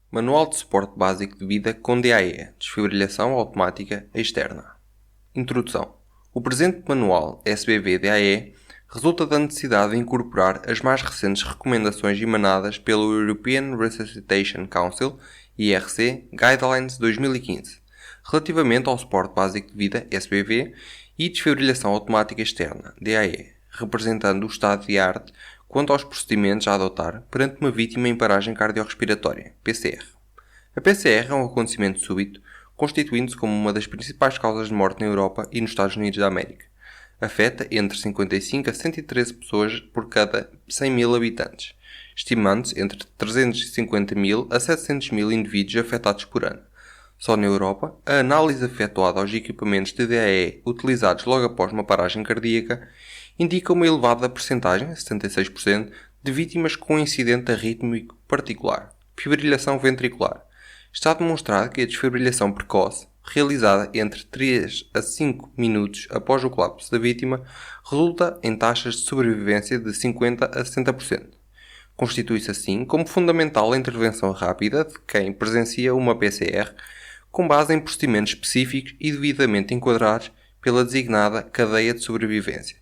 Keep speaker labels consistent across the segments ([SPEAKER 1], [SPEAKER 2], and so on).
[SPEAKER 1] Manual de Suporte Básico de Vida com DAE, Desfibrilação Automática Externa. Introdução. O presente manual SBV-DAE resulta da necessidade de incorporar as mais recentes recomendações emanadas pelo European Resuscitation Council (IRC) Guidelines 2015, relativamente ao suporte básico de vida SBV e desfibrilação automática externa (DAE, representando o estado de arte quanto aos procedimentos a adotar perante uma vítima em paragem cardiorrespiratória, PCR. A PCR é um acontecimento súbito, constituindo-se como uma das principais causas de morte na Europa e nos Estados Unidos da América. Afeta entre 55 a 113 pessoas por cada 100 mil habitantes, estimando-se entre 350 mil a 700 mil indivíduos afetados por ano. Só na Europa, a análise efetuada aos equipamentos de DAE utilizados logo após uma paragem cardíaca indica uma elevada percentagem, 76%, de vítimas com incidente arrítmico particular, fibrilação ventricular. Está demonstrado que a desfibrilação precoce, realizada entre 3 a 5 minutos após o colapso da vítima, resulta em taxas de sobrevivência de 50 a 60%. Constitui-se assim como fundamental a intervenção rápida de quem presencia uma PCR com base em procedimentos específicos e devidamente enquadrados pela designada cadeia de sobrevivência.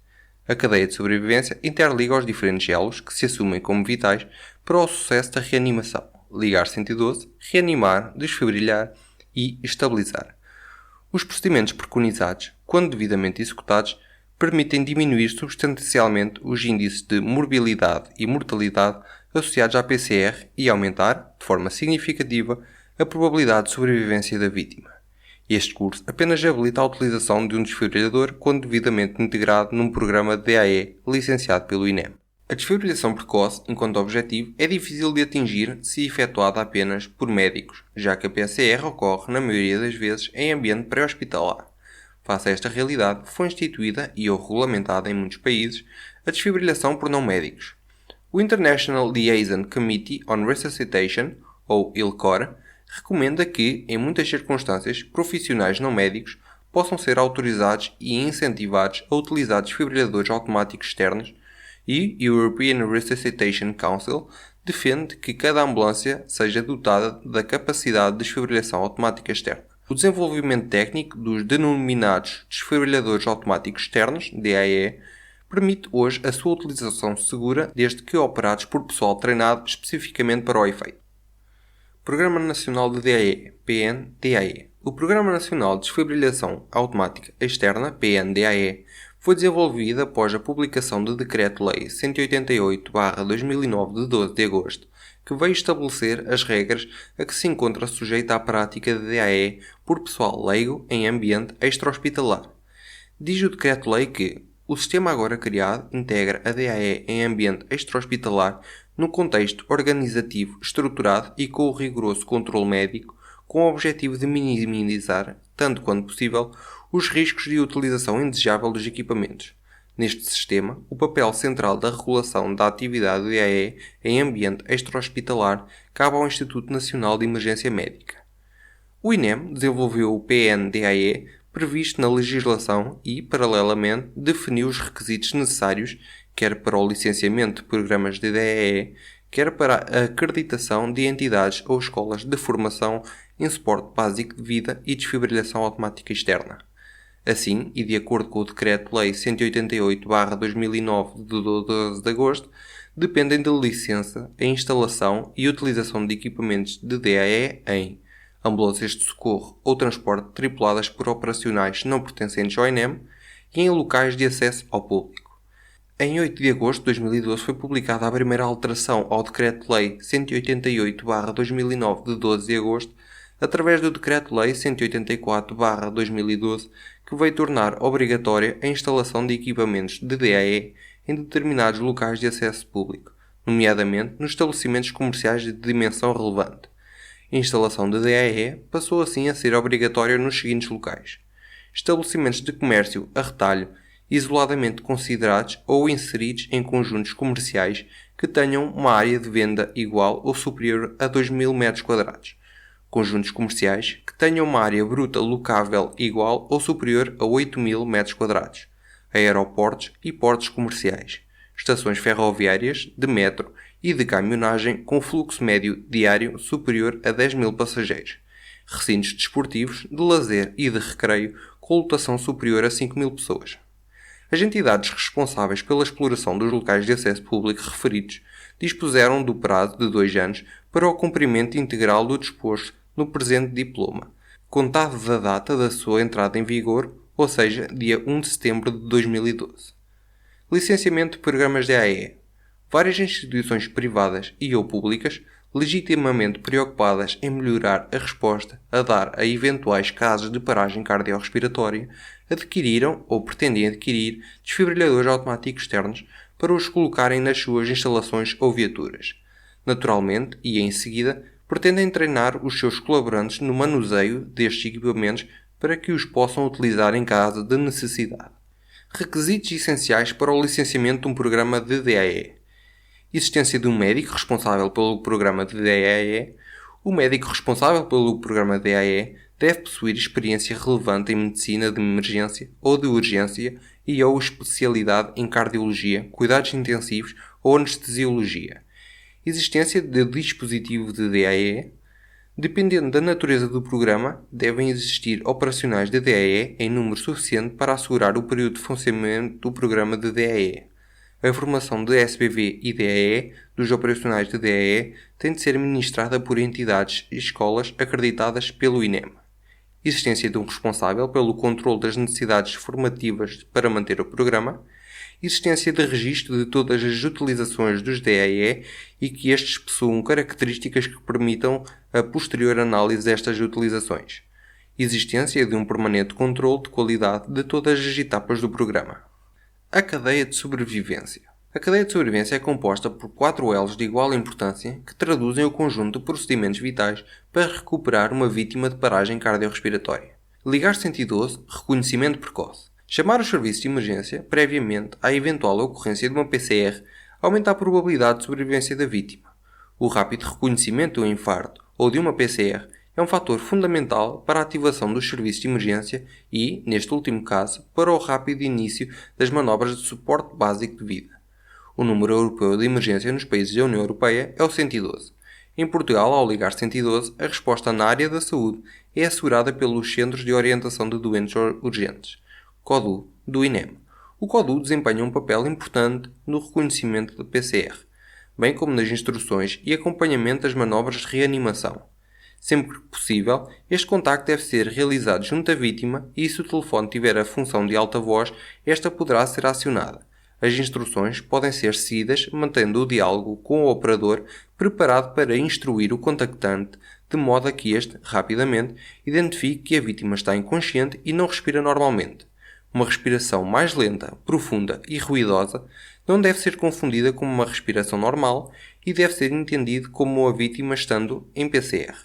[SPEAKER 1] A cadeia de sobrevivência interliga os diferentes elos que se assumem como vitais para o sucesso da reanimação: ligar 112, reanimar, desfibrilar e estabilizar. Os procedimentos preconizados, quando devidamente executados, permitem diminuir substancialmente os índices de morbilidade e mortalidade associados à PCR e aumentar, de forma significativa, a probabilidade de sobrevivência da vítima. Este curso apenas habilita a utilização de um desfibrilador quando devidamente integrado num programa de DAE licenciado pelo INEM. A desfibrilação precoce, enquanto objetivo, é difícil de atingir se efetuada apenas por médicos, já que a PCR ocorre, na maioria das vezes, em ambiente pré-hospitalar. Face a esta realidade, foi instituída e ou regulamentada em muitos países a desfibrilação por não médicos. O International Liaison Committee on Resuscitation, ou ILCOR, recomenda que, em muitas circunstâncias, profissionais não médicos possam ser autorizados e incentivados a utilizar desfibriladores automáticos externos, e o European Resuscitation Council defende que cada ambulância seja dotada da capacidade de desfibrilação automática externa. O desenvolvimento técnico dos denominados desfibriladores automáticos externos, DAE, permite hoje a sua utilização segura desde que operados por pessoal treinado especificamente para o efeito. Programa Nacional de DAE, PNDAE. O Programa Nacional de Desfibrilação Automática Externa, PNDAE, foi desenvolvido após a publicação do Decreto-Lei 188/2009 de 12 de agosto, que veio estabelecer as regras a que se encontra sujeita a prática de DAE por pessoal leigo em ambiente extra-hospitalar. Diz o Decreto-Lei que o sistema agora criado integra a DAE em ambiente extra-hospitalar no contexto organizativo estruturado e com o rigoroso controle médico, com o objetivo de minimizar, tanto quanto possível, os riscos de utilização indesejável dos equipamentos. Neste sistema, o papel central da regulação da atividade de DAE em ambiente extra-hospitalar cabe ao Instituto Nacional de Emergência Médica. O INEM desenvolveu o PNDAE previsto na legislação e, paralelamente, definiu os requisitos necessários quer para o licenciamento de programas de DAE, quer para a acreditação de entidades ou escolas de formação em suporte básico de vida e desfibrilação automática externa. Assim, e de acordo com o Decreto-Lei 188/2009 de 12 de agosto, dependem da licença, a instalação e utilização de equipamentos de DAE em ambulâncias de socorro ou transporte tripuladas por operacionais não pertencentes ao INEM e em locais de acesso ao público. Em 8 de agosto de 2012 foi publicada a primeira alteração ao Decreto-Lei 188/2009 de 12 de agosto, através do Decreto-Lei 184/2012, que veio tornar obrigatória a instalação de equipamentos de DAE em determinados locais de acesso público, nomeadamente nos estabelecimentos comerciais de dimensão relevante. A instalação de DAE passou assim a ser obrigatória nos seguintes locais: estabelecimentos de comércio a retalho, isoladamente considerados ou inseridos em conjuntos comerciais que tenham uma área de venda igual ou superior a 2.000 m², conjuntos comerciais que tenham uma área bruta locável igual ou superior a 8.000 m², aeroportos e portos comerciais, estações ferroviárias, de metro e de caminhonagem com fluxo médio diário superior a 10.000 passageiros, recintos desportivos, de lazer e de recreio com lotação superior a 5.000 pessoas. As entidades responsáveis pela exploração dos locais de acesso público referidos dispuseram do prazo de 2 anos para o cumprimento integral do disposto no presente diploma, contado da data da sua entrada em vigor, ou seja, dia 1 de setembro de 2012. Licenciamento de programas de AE. Várias instituições privadas e ou públicas, legitimamente preocupadas em melhorar a resposta a dar a eventuais casos de paragem cardiorrespiratória, adquiriram ou pretendem adquirir desfibrilhadores automáticos externos para os colocarem nas suas instalações ou viaturas. Naturalmente, e em seguida, pretendem treinar os seus colaborantes no manuseio destes equipamentos para que os possam utilizar em caso de necessidade. Requisitos essenciais para o licenciamento de um programa de DAE. Existência de um médico responsável pelo programa de DAE. O médico responsável pelo programa de DAE deve possuir experiência relevante em medicina de emergência ou de urgência e ou especialidade em cardiologia, cuidados intensivos ou anestesiologia. Existência de dispositivo de DAE. Dependendo da natureza do programa, devem existir operacionais de DAE em número suficiente para assegurar o período de funcionamento do programa de DAE. A formação de SBV e DAE dos operacionais de DAE tem de ser ministrada por entidades e escolas acreditadas pelo INEM. Existência de um responsável pelo controle das necessidades formativas para manter o programa. Existência de registro de todas as utilizações dos DAE e que estes possuam características que permitam a posterior análise destas utilizações. Existência de um permanente controle de qualidade de todas as etapas do programa. A cadeia de sobrevivência. A cadeia de sobrevivência é composta por 4 elos de igual importância que traduzem o conjunto de procedimentos vitais para recuperar uma vítima de paragem cardiorrespiratória. Ligar 112, reconhecimento precoce. Chamar os serviços de emergência previamente à eventual ocorrência de uma PCR aumenta a probabilidade de sobrevivência da vítima. O rápido reconhecimento de um infarto ou de uma PCR é um fator fundamental para a ativação dos serviços de emergência e, neste último caso, para o rápido início das manobras de suporte básico de vida. O número europeu de emergência nos países da União Europeia é o 112. Em Portugal, ao ligar 112, a resposta na área da saúde é assegurada pelos Centros de Orientação de Doentes Urgentes, CODU, do INEM. O CODU desempenha um papel importante no reconhecimento da PCR, bem como nas instruções e acompanhamento das manobras de reanimação. Sempre que possível, este contacto deve ser realizado junto à vítima e, se o telefone tiver a função de alta voz, esta poderá ser acionada. As instruções podem ser seguidas mantendo o diálogo com o operador preparado para instruir o contactante de modo a que este, rapidamente, identifique que a vítima está inconsciente e não respira normalmente. Uma respiração mais lenta, profunda e ruidosa não deve ser confundida com uma respiração normal e deve ser entendido como a vítima estando em PCR.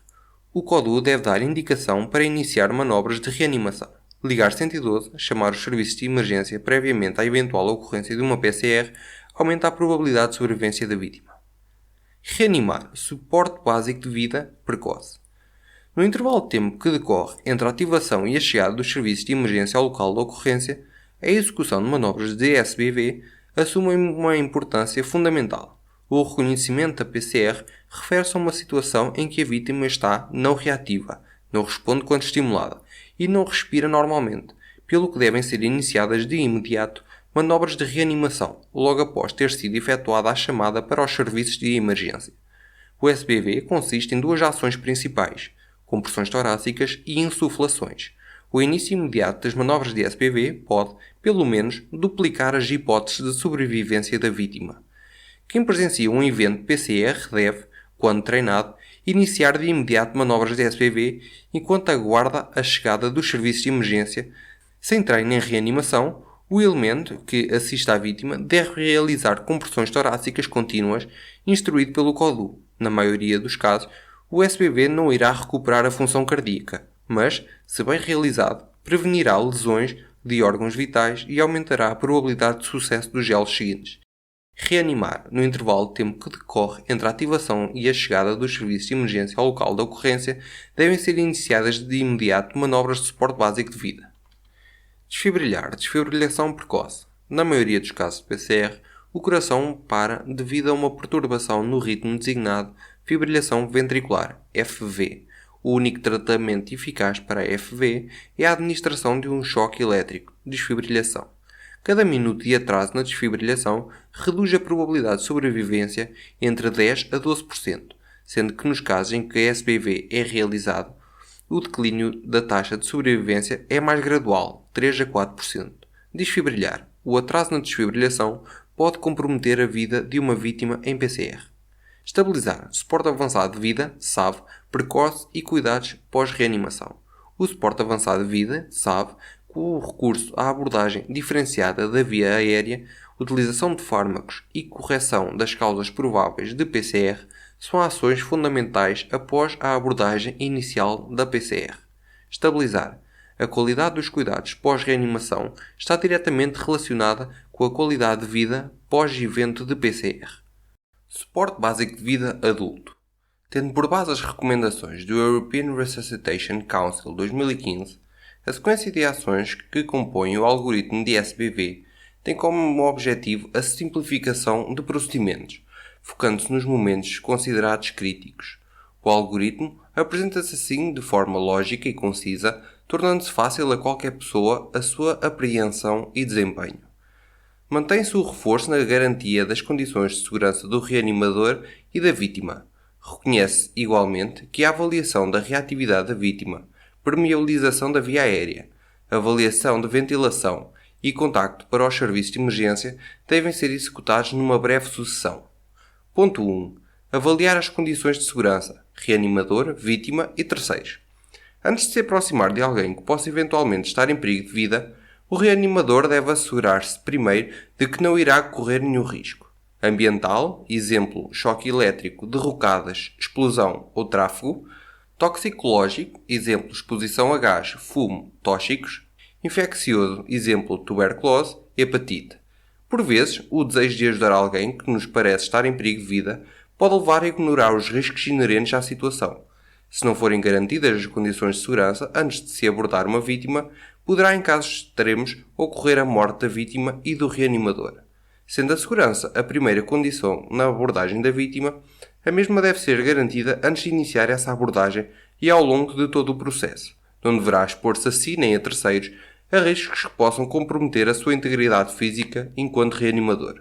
[SPEAKER 1] O CODU deve dar indicação para iniciar manobras de reanimação. Ligar 112, chamar os serviços de emergência previamente à eventual ocorrência de uma PCR, aumenta a probabilidade de sobrevivência da vítima. Reanimar, suporte básico de vida precoce. No intervalo de tempo que decorre entre a ativação e a chegada dos serviços de emergência ao local da ocorrência, a execução de manobras de SBV assume uma importância fundamental. O reconhecimento da PCR refere-se a uma situação em que a vítima está não reativa, não responde quando estimulada e não respira normalmente, pelo que devem ser iniciadas de imediato manobras de reanimação, logo após ter sido efetuada a chamada para os serviços de emergência. O SBV consiste em 2 ações principais: compressões torácicas e insuflações. O início imediato das manobras de SBV pode, pelo menos, duplicar as hipóteses de sobrevivência da vítima. Quem presencia um evento PCR deve, quando treinado, iniciar de imediato manobras de SBV enquanto aguarda a chegada dos serviços de emergência. Sem treino em reanimação, o elemento que assiste à vítima deve realizar compressões torácicas contínuas, instruído pelo CODU. Na maioria dos casos, o SBV não irá recuperar a função cardíaca, mas, se bem realizado, prevenirá lesões de órgãos vitais e aumentará a probabilidade de sucesso dos gelos seguintes. Reanimar, no intervalo de tempo que decorre entre a ativação e a chegada dos serviços de emergência ao local da ocorrência, devem ser iniciadas de imediato manobras de suporte básico de vida. Desfibrilhar, desfibrilação precoce. Na maioria dos casos de PCR, o coração para devido a uma perturbação no ritmo designado fibrilação ventricular, FV. O único tratamento eficaz para a FV é a administração de um choque elétrico, desfibrilação. Cada minuto de atraso na desfibrilhação reduz a probabilidade de sobrevivência entre 10 a 12%, sendo que nos casos em que a SBV é realizado, o declínio da taxa de sobrevivência é mais gradual, 3 a 4%. Desfibrilhar. O atraso na desfibrilhação pode comprometer a vida de uma vítima em PCR. Estabilizar. Suporte avançado de vida, SAV, precoce e cuidados pós-reanimação. O suporte avançado de vida, SAV, com o recurso à abordagem diferenciada da via aérea, utilização de fármacos e correção das causas prováveis de PCR, são ações fundamentais após a abordagem inicial da PCR. Estabilizar. A qualidade dos cuidados pós-reanimação está diretamente relacionada com a qualidade de vida pós-evento de PCR. Suporte básico de vida adulto. Tendo por base as recomendações do European Resuscitation Council 2015, a sequência de ações que compõem o algoritmo de SBV tem como objetivo a simplificação de procedimentos, focando-se nos momentos considerados críticos. O algoritmo apresenta-se assim de forma lógica e concisa, tornando-se fácil a qualquer pessoa a sua apreensão e desempenho. Mantém-se o reforço na garantia das condições de segurança do reanimador e da vítima. Reconhece igualmente que a avaliação da reatividade da vítima, permeabilização da via aérea, avaliação de ventilação e contacto para os serviços de emergência devem ser executados numa breve sucessão. Ponto 1. Avaliar as condições de segurança, reanimador, vítima e terceiros. Antes de se aproximar de alguém que possa eventualmente estar em perigo de vida, o reanimador deve assegurar-se primeiro de que não irá correr nenhum risco. Ambiental, exemplo, choque elétrico, derrocadas, explosão ou tráfego. Toxicológico, exemplo, exposição a gás, fumo, tóxicos. Infeccioso, exemplo, tuberculose, hepatite. Por vezes, o desejo de ajudar alguém que nos parece estar em perigo de vida pode levar a ignorar os riscos inerentes à situação. Se não forem garantidas as condições de segurança antes de se abordar uma vítima, poderá em casos extremos ocorrer a morte da vítima e do reanimador. Sendo a segurança a primeira condição na abordagem da vítima, a mesma deve ser garantida antes de iniciar essa abordagem e ao longo de todo o processo. Não deverá expor-se a si nem a terceiros a riscos que possam comprometer a sua integridade física enquanto reanimador.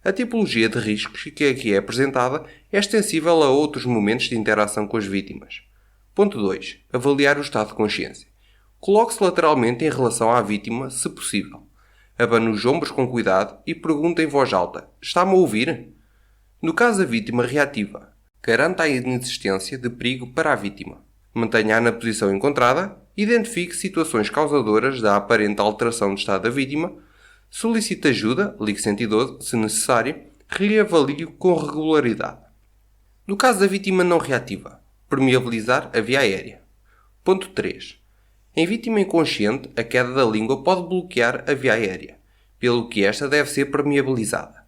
[SPEAKER 1] A tipologia de riscos que aqui é apresentada é extensível a outros momentos de interação com as vítimas. Ponto 2. Avaliar o estado de consciência. Coloque-se lateralmente em relação à vítima, se possível. Abane os ombros com cuidado e pergunte em voz alta: "Está-me a ouvir?" No caso da vítima reativa, garanta a inexistência de perigo para a vítima. Mantenha-a na posição encontrada, identifique situações causadoras da aparente alteração de estado da vítima, solicite ajuda, ligue 112 se necessário, reavalie-o com regularidade. No caso da vítima não reativa, permeabilizar a via aérea. Ponto 3. Em vítima inconsciente, a queda da língua pode bloquear a via aérea, pelo que esta deve ser permeabilizada.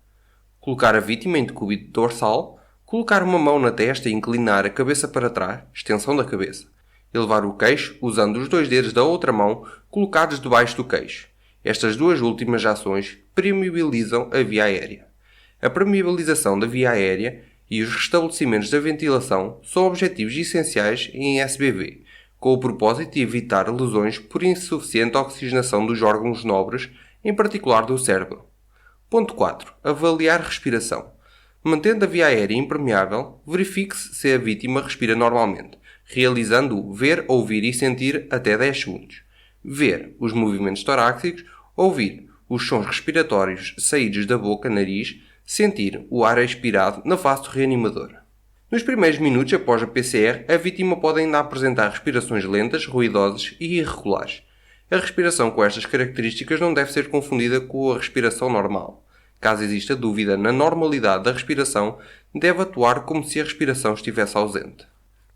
[SPEAKER 1] Colocar a vítima em decúbito dorsal, colocar uma mão na testa e inclinar a cabeça para trás, extensão da cabeça. Elevar o queixo, usando os dois dedos da outra mão colocados debaixo do queixo. Estas duas últimas ações permeabilizam a via aérea. A permeabilização da via aérea e os restabelecimentos da ventilação são objetivos essenciais em SBV, com o propósito de evitar lesões por insuficiente oxigenação dos órgãos nobres, em particular do cérebro. Ponto 4. Avaliar respiração. Mantendo a via aérea impermeável, verifique-se se a vítima respira normalmente, realizando-o ver, ouvir e sentir até 10 segundos. Ver os movimentos torácicos, ouvir os sons respiratórios saídos da boca, nariz, sentir o ar expirado na face do reanimador. Nos primeiros minutos após a PCR, a vítima pode ainda apresentar respirações lentas, ruidosas e irregulares. A respiração com estas características não deve ser confundida com a respiração normal. Caso exista dúvida na normalidade da respiração, deve atuar como se a respiração estivesse ausente.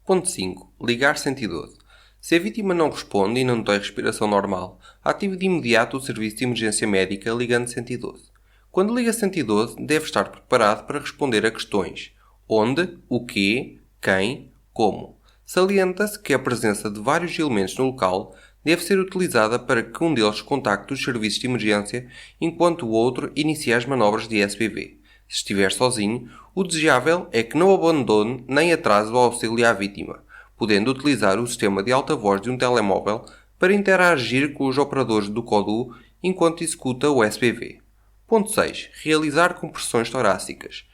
[SPEAKER 1] Ponto 5. Ligar 112. Se a vítima não responde e não tem respiração normal, ative de imediato o serviço de emergência médica ligando 112. Quando liga 112, deve estar preparado para responder a questões: onde, o quê, quem, como. Salienta-se que a presença de vários elementos no local deve ser utilizada para que um deles contacte os serviços de emergência enquanto o outro inicia as manobras de SBV. Se estiver sozinho, o desejável é que não abandone nem atrase o auxílio à vítima, podendo utilizar o sistema de alta voz de um telemóvel para interagir com os operadores do CODU enquanto executa o SBV. Ponto 6. Realizar compressões torácicas.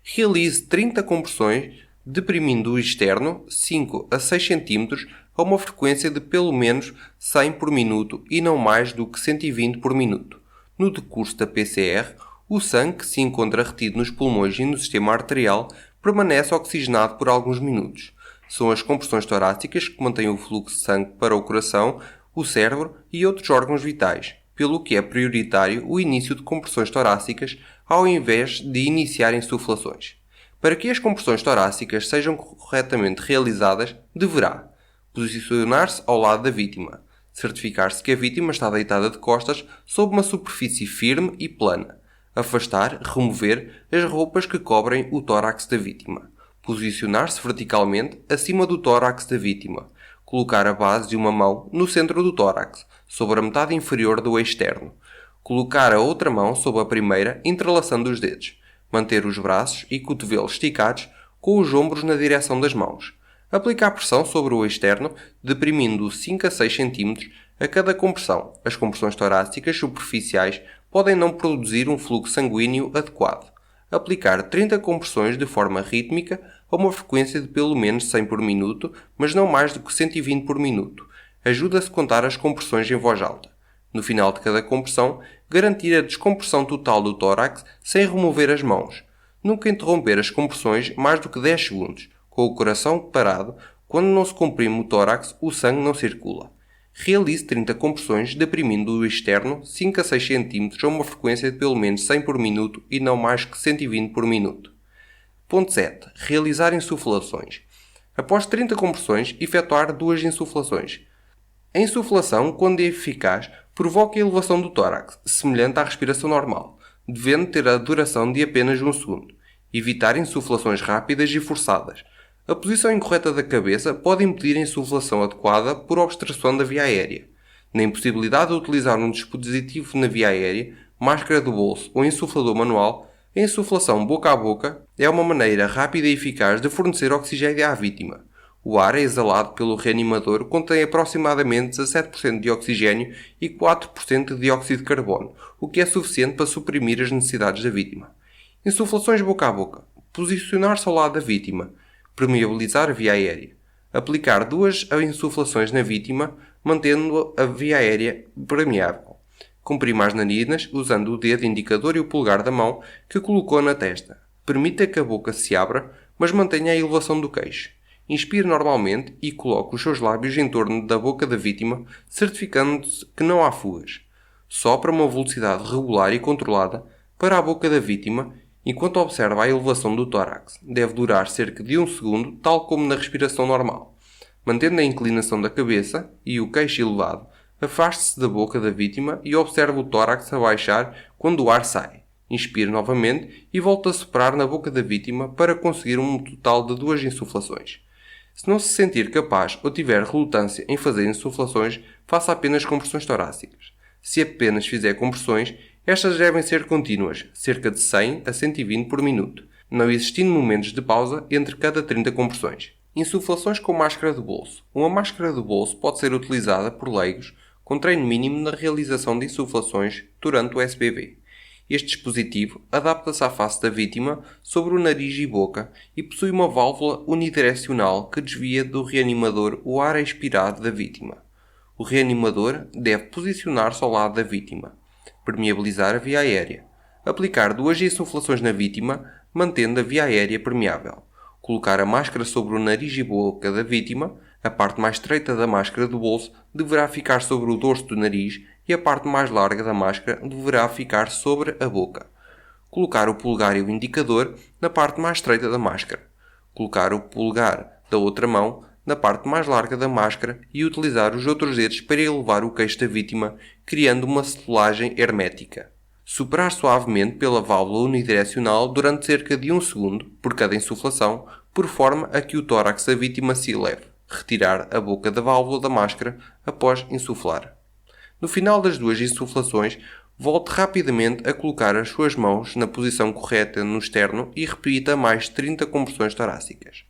[SPEAKER 1] Realize 30 compressões deprimindo o externo 5 a 6 cm a uma frequência de pelo menos 100 por minuto e não mais do que 120 por minuto. No decurso da PCR, o sangue que se encontra retido nos pulmões e no sistema arterial permanece oxigenado por alguns minutos. São as compressões torácicas que mantêm o fluxo de sangue para o coração, o cérebro e outros órgãos vitais, pelo que é prioritário o início de compressões torácicas ao invés de iniciar insuflações. Para que as compressões torácicas sejam corretamente realizadas, deverá posicionar-se ao lado da vítima, certificar-se que a vítima está deitada de costas sob uma superfície firme e plana, afastar, remover as roupas que cobrem o tórax da vítima, posicionar-se verticalmente acima do tórax da vítima, colocar a base de uma mão no centro do tórax, sobre a metade inferior do externo, colocar a outra mão sobre a primeira, entrelaçando os dedos, manter os braços e cotovelos esticados com os ombros na direção das mãos, aplicar pressão sobre o externo, deprimindo 5 a 6 cm a cada compressão. As compressões torácicas superficiais podem não produzir um fluxo sanguíneo adequado. Aplicar 30 compressões de forma rítmica a uma frequência de pelo menos 100 por minuto, mas não mais do que 120 por minuto. Ajuda-se a contar as compressões em voz alta. No final de cada compressão, garantir a descompressão total do tórax sem remover as mãos. Nunca interromper as compressões mais do que 10 segundos. Com o coração parado, quando não se comprime o tórax, o sangue não circula. Realize 30 compressões deprimindo o externo 5 a 6 cm a uma frequência de pelo menos 100 por minuto e não mais que 120 por minuto. Ponto 7. Realizar insuflações. Após 30 compressões, efetuar 2 insuflações. A insuflação, quando eficaz, provoca a elevação do tórax, semelhante à respiração normal, devendo ter a duração de apenas 1 segundo. Evitar insuflações rápidas e forçadas. A posição incorreta da cabeça pode impedir a insuflação adequada por obstrução da via aérea. Na impossibilidade de utilizar um dispositivo na via aérea, máscara do bolso ou insuflador manual, a insuflação boca a boca é uma maneira rápida e eficaz de fornecer oxigênio à vítima. O ar exalado pelo reanimador contém aproximadamente 17% de oxigênio e 4% de dióxido de carbono, o que é suficiente para suprimir as necessidades da vítima. Insuflações boca a boca. Posicionar-se ao lado da vítima. Permeabilizar a via aérea. Aplicar 2 insuflações na vítima, mantendo a via aérea permeável. Comprimir as narinas usando o dedo indicador e o polegar da mão que colocou na testa. Permita que a boca se abra, mas mantenha a elevação do queixo. Inspire normalmente e coloque os seus lábios em torno da boca da vítima, certificando-se que não há fugas. Sopra a uma velocidade regular e controlada para a boca da vítima enquanto observa a elevação do tórax. Deve durar cerca de 1 segundo, tal como na respiração normal. Mantendo a inclinação da cabeça e o queixo elevado, afaste-se da boca da vítima e observe o tórax a baixar quando o ar sai. Inspire novamente e volte a soprar na boca da vítima para conseguir um total de 2 insuflações. Se não se sentir capaz ou tiver relutância em fazer insuflações, faça apenas compressões torácicas. Se apenas fizer compressões, estas devem ser contínuas, cerca de 100 a 120 por minuto, não existindo momentos de pausa entre cada 30 compressões. Insuflações com máscara de bolso. Uma máscara de bolso pode ser utilizada por leigos com treino mínimo na realização de insuflações durante o SBV. Este dispositivo adapta-se à face da vítima sobre o nariz e boca e possui uma válvula unidirecional que desvia do reanimador o ar expirado da vítima. O reanimador deve posicionar-se ao lado da vítima. Permeabilizar a via aérea. Aplicar 2 insuflações na vítima, mantendo a via aérea permeável. Colocar a máscara sobre o nariz e boca da vítima. A parte mais estreita da máscara do bolso deverá ficar sobre o dorso do nariz e a parte mais larga da máscara deverá ficar sobre a boca. Colocar o polegar e o indicador na parte mais estreita da máscara. Colocar o polegar da outra mão na parte mais larga da máscara e utilizar os outros dedos para elevar o queixo da vítima, criando uma selagem hermética. Soprar suavemente pela válvula unidirecional durante cerca de 1 segundo por cada insuflação, por forma a que o tórax da vítima se eleve. retirar a boca da válvula da máscara após insuflar. No final das 2 insuflações, volte rapidamente a colocar as suas mãos na posição correta no externo e repita mais 30 compressões torácicas.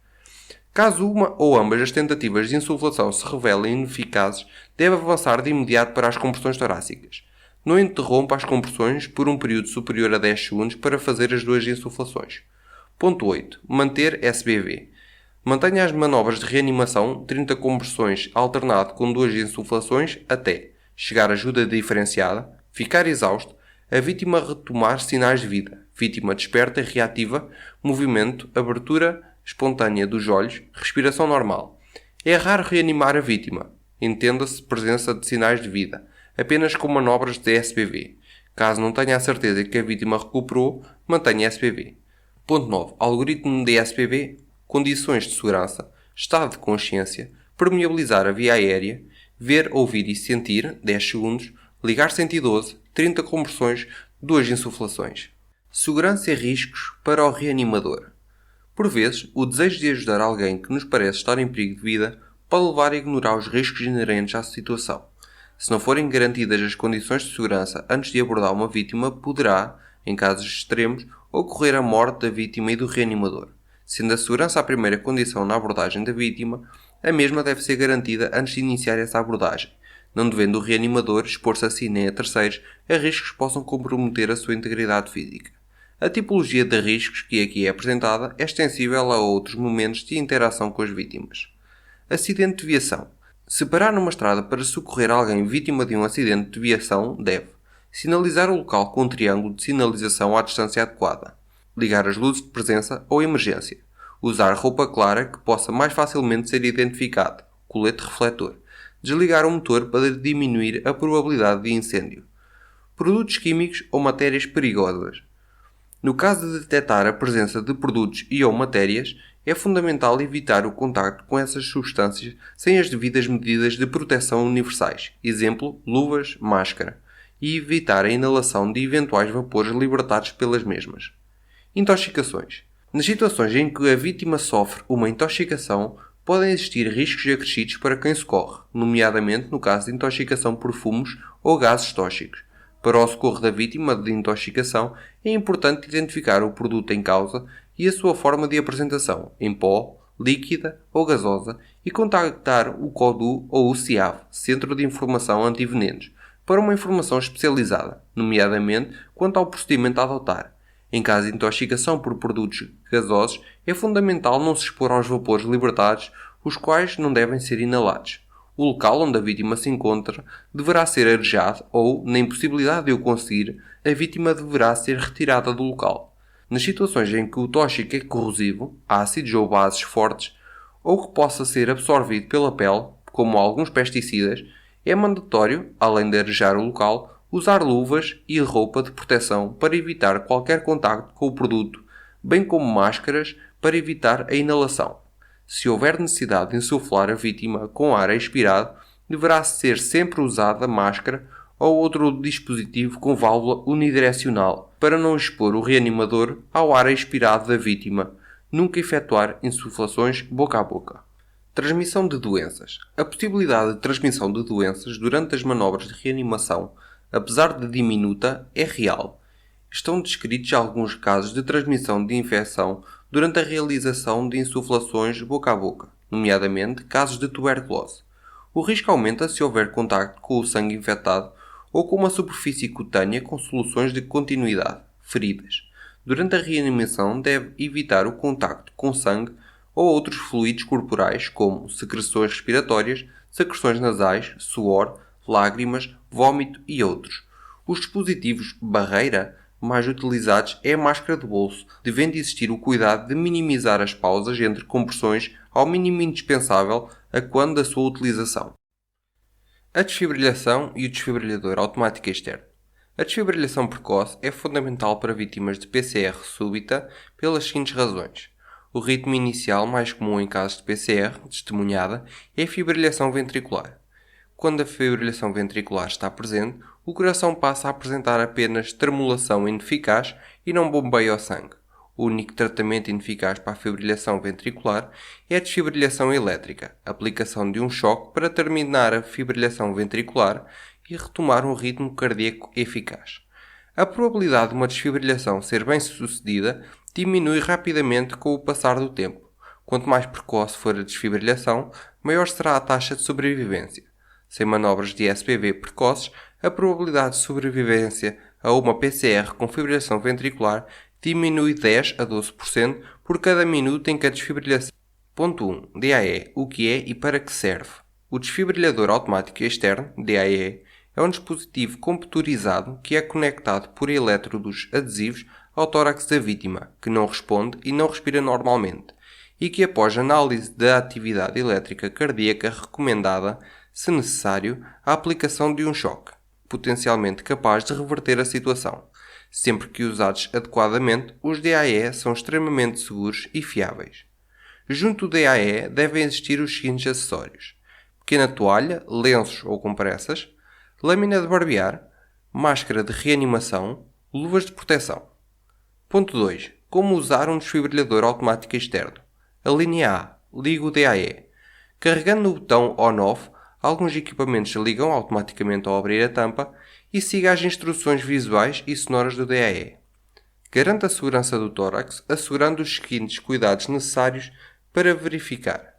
[SPEAKER 1] Caso uma ou ambas as tentativas de insuflação se revelem ineficazes, deve avançar de imediato para as compressões torácicas. Não interrompa as compressões por um período superior a 10 segundos para fazer as 2 insuflações. Ponto 8. Manter SBV. Mantenha as manobras de reanimação 30 compressões alternado com 2 insuflações até chegar ajuda diferenciada, ficar exausto, a vítima retomar sinais de vida, vítima desperta e reativa, movimento, abertura espontânea dos olhos, respiração normal. É raro reanimar a vítima. Entenda-se presença de sinais de vida, apenas com manobras de SBV. Caso não tenha a certeza que a vítima recuperou, mantenha SBV. Ponto 9. Algoritmo de SBV. Condições de segurança, estado de consciência, permeabilizar a via aérea, ver, ouvir e sentir, 10 segundos, ligar 112, 30 compressões, 2 insuflações. Segurança e riscos para o reanimador. Por vezes, o desejo de ajudar alguém que nos parece estar em perigo de vida pode levar a ignorar os riscos inerentes à situação. Se não forem garantidas as condições de segurança antes de abordar uma vítima, poderá, em casos extremos, ocorrer a morte da vítima e do reanimador. Sendo a segurança a primeira condição na abordagem da vítima, a mesma deve ser garantida antes de iniciar essa abordagem, não devendo o reanimador expor-se assim nem a terceiros a riscos que possam comprometer a sua integridade física. A tipologia de riscos que aqui é apresentada é extensível a outros momentos de interação com as vítimas. Acidente de viação. Se parar numa estrada para socorrer alguém vítima de um acidente de viação, deve sinalizar o local com um triângulo de sinalização à distância adequada, ligar as luzes de presença ou emergência, usar roupa clara que possa mais facilmente ser identificada, colete refletor, desligar o motor para diminuir a probabilidade de incêndio, produtos químicos ou matérias perigosas. No caso de detectar a presença de produtos e ou matérias, é fundamental evitar o contacto com essas substâncias sem as devidas medidas de proteção universais, exemplo, luvas, máscara, e evitar a inalação de eventuais vapores libertados pelas mesmas. Intoxicações. Nas situações em que a vítima sofre uma intoxicação, podem existir riscos acrescidos para quem socorre, nomeadamente no caso de intoxicação por fumos ou gases tóxicos. Para o socorro da vítima de intoxicação, é importante identificar o produto em causa e a sua forma de apresentação, em pó, líquida ou gasosa, e contactar o CODU ou o CIAV, Centro de Informação Antivenenos, para uma informação especializada, nomeadamente quanto ao procedimento a adotar. Em caso de intoxicação por produtos gasosos, é fundamental não se expor aos vapores libertados, os quais não devem ser inalados. O local onde a vítima se encontra deverá ser arejado ou, na impossibilidade de o conseguir, a vítima deverá ser retirada do local. Nas situações em que o tóxico é corrosivo, ácidos ou bases fortes, ou que possa ser absorvido pela pele, como alguns pesticidas, é mandatório, além de arejar o local, usar luvas e roupa de proteção para evitar qualquer contacto com o produto, bem como máscaras para evitar a inalação. Se houver necessidade de insuflar a vítima com ar expirado, deverá ser sempre usada máscara ou outro dispositivo com válvula unidirecional para não expor o reanimador ao ar expirado da vítima. Nunca efetuar insuflações boca a boca. Transmissão de doenças. A possibilidade de transmissão de doenças durante as manobras de reanimação, apesar de diminuta, é real. Estão descritos alguns casos de transmissão de infecção durante a realização de insuflações boca a boca, nomeadamente casos de tuberculose. O risco aumenta se houver contacto com o sangue infectado ou com uma superfície cutânea com soluções de continuidade, feridas. Durante a reanimação deve evitar o contacto com sangue ou outros fluidos corporais como secreções respiratórias, secreções nasais, suor, lágrimas, vômito e outros. Os dispositivos barreira mais utilizados é a máscara de bolso, devendo existir o cuidado de minimizar as pausas entre compressões ao mínimo indispensável a quando da sua utilização. A desfibrilação e o desfibrilhador automático externo. A desfibrilação precoce é fundamental para vítimas de PCR súbita pelas seguintes razões. O ritmo inicial mais comum em casos de PCR, testemunhada, é a fibrilação ventricular. Quando a fibrilação ventricular está presente, o coração passa a apresentar apenas tremulação ineficaz e não bombeia o sangue. O único tratamento ineficaz para a fibrilhação ventricular é a desfibrilação elétrica, a aplicação de um choque para terminar a fibrilhação ventricular e retomar um ritmo cardíaco eficaz. A probabilidade de uma desfibrilação ser bem-sucedida diminui rapidamente com o passar do tempo. Quanto mais precoce for a desfibrilação, maior será a taxa de sobrevivência. Sem manobras de SPV precoces, a probabilidade de sobrevivência a uma PCR com fibrilação ventricular diminui 10 a 12% por cada minuto em que a desfibrilação. Ponto 1. DAE. O que é e para que serve? O desfibrilhador automático externo, DAE, é um dispositivo computurizado que é conectado por elétrodos adesivos ao tórax da vítima, que não responde e não respira normalmente, e que após análise da atividade elétrica cardíaca recomendada, se necessário, a aplicação de um choque, potencialmente capaz de reverter a situação. Sempre que usados adequadamente, os DAE são extremamente seguros e fiáveis. Junto do DAE devem existir os seguintes acessórios: pequena toalha, lenços ou compressas, lâmina de barbear, máscara de reanimação, luvas de proteção. Ponto 2. Como usar um desfibrilhador automático externo? A linha A. Liga o DAE. Carregando no botão ON-OFF, alguns equipamentos ligam automaticamente ao abrir a tampa e siga as instruções visuais e sonoras do DAE. Garanta a segurança do tórax, assegurando os seguintes cuidados necessários para verificar: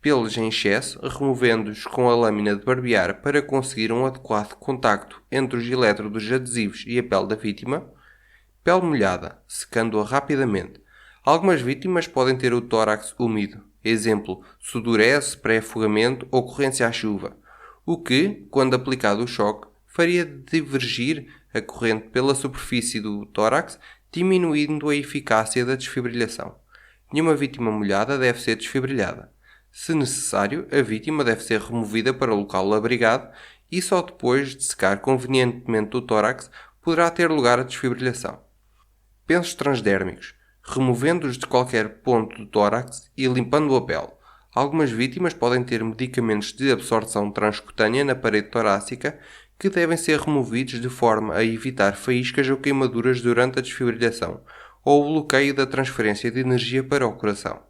[SPEAKER 1] pelos em excesso, removendo-os com a lâmina de barbear para conseguir um adequado contacto entre os elétrodos adesivos e a pele da vítima; pele molhada, secando-a rapidamente. Algumas vítimas podem ter o tórax úmido, exemplo, sudorese, pré-afogamento ou corrência à chuva, o que, quando aplicado o choque, faria divergir a corrente pela superfície do tórax, diminuindo a eficácia da desfibrilhação. Nenhuma vítima molhada deve ser desfibrilhada. Se necessário, a vítima deve ser removida para o local abrigado e só depois de secar convenientemente o tórax poderá ter lugar a desfibrilhação. Pensos transdérmicos, removendo-os de qualquer ponto do tórax e limpando a pele. Algumas vítimas podem ter medicamentos de absorção transcutânea na parede torácica que devem ser removidos de forma a evitar faíscas ou queimaduras durante a desfibrilhação ou o bloqueio da transferência de energia para o coração.